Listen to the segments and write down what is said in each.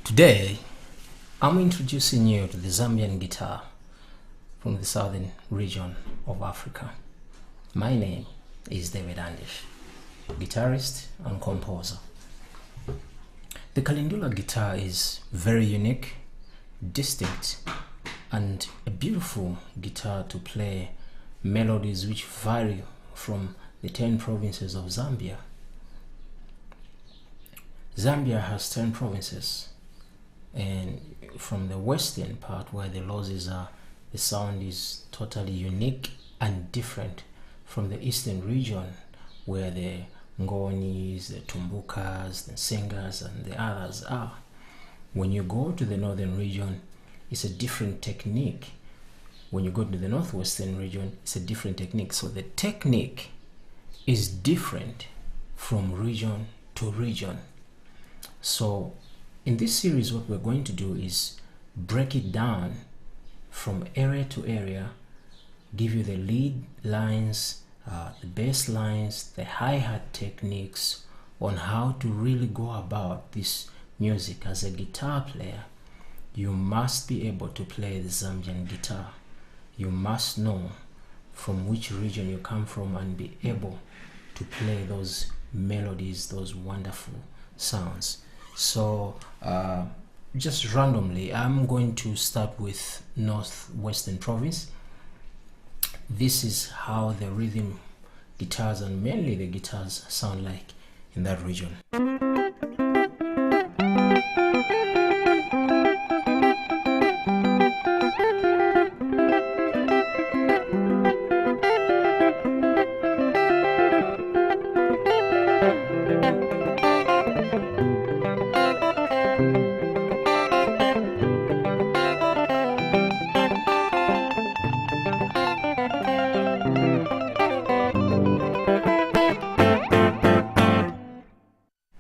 Today, I'm introducing you to the Zambian guitar from the southern region of Africa. My name is David Andish, guitarist and composer. The Kalindula guitar is very unique, distinct, and a beautiful guitar to play melodies which vary from the 10 provinces of Zambia. Zambia has 10 provinces, and from the western part where the losses are, the sound is totally unique and different from the eastern region where the Ngonis, the Tumbukas, the Singers and the others are. When you go to the northern region, it's a different technique. When you go to the northwestern region, it's a different technique. So the technique is different from region to region. So in this series, what we're going to do is break it down from area to area, give you the lead lines, the bass lines, the hi-hat techniques on how to really go about this music. As a guitar player, you must be able to play the Zambian guitar. You must know from which region you come from and be able to play those melodies, those wonderful sounds. So just randomly, I'm going to start with Northwestern Province. This is how the rhythm guitars and mainly the guitars sound like in that region.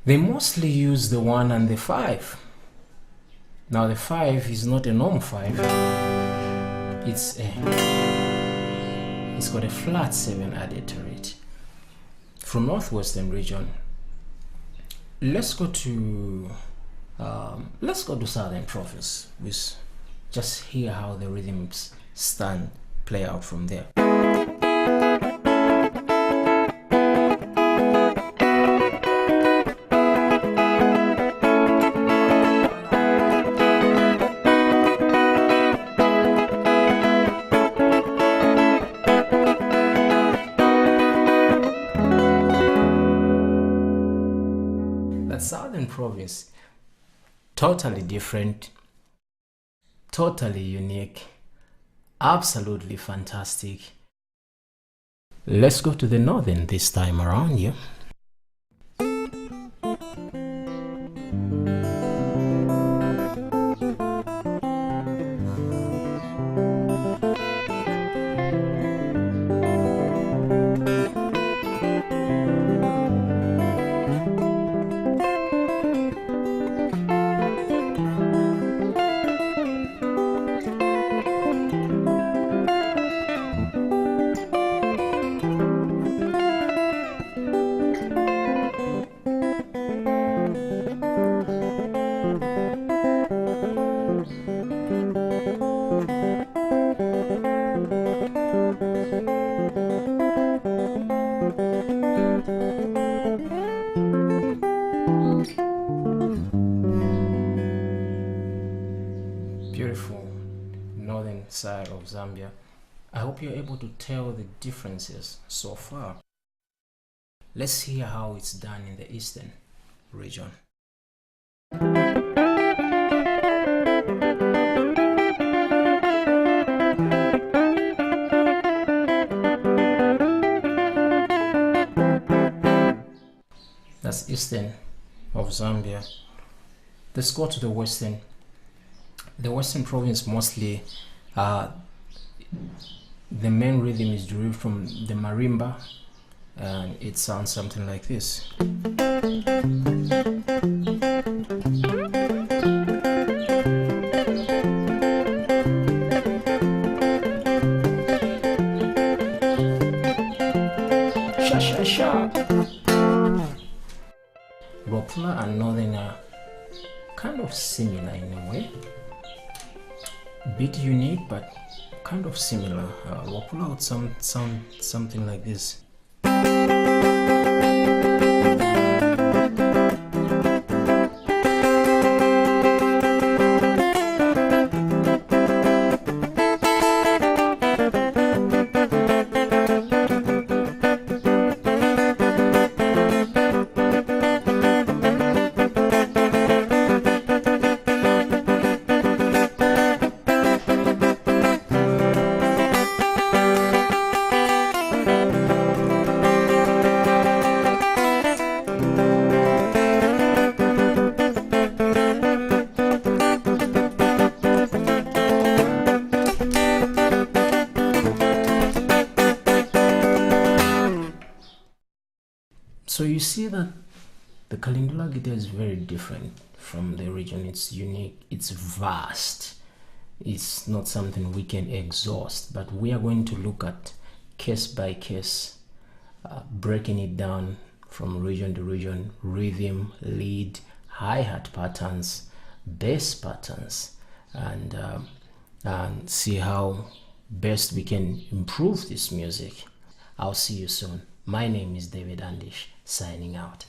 They mostly use the 1 and the 5. Now the 5 is not a normal 5. It's got a flat 7 added to it. From northwestern region, let's go to southern province. We just hear how the rhythms play out from there. Southern province, totally different, totally unique, absolutely fantastic. Let's go to the northern this time around. Yeah. Beautiful northern side of Zambia. I hope you're able to tell the differences so far. Let's hear how it's done in the eastern region. That's eastern of Zambia. Let's go to the western. The western province mostly, the main rhythm is derived from the marimba, and it sounds something like this. Sha sha sha. Ropula and northern kind of similar in a way, bit unique but kind of similar. We'll pull out something like this. So you see that the calendula guitar is very different from the region. It's unique, it's vast, it's not something we can exhaust, but we are going to look at case by case, breaking it down from region to region, rhythm, lead, hi-hat patterns, bass patterns, and see how best we can improve this music. I'll see you soon. My name is David Andish, signing out.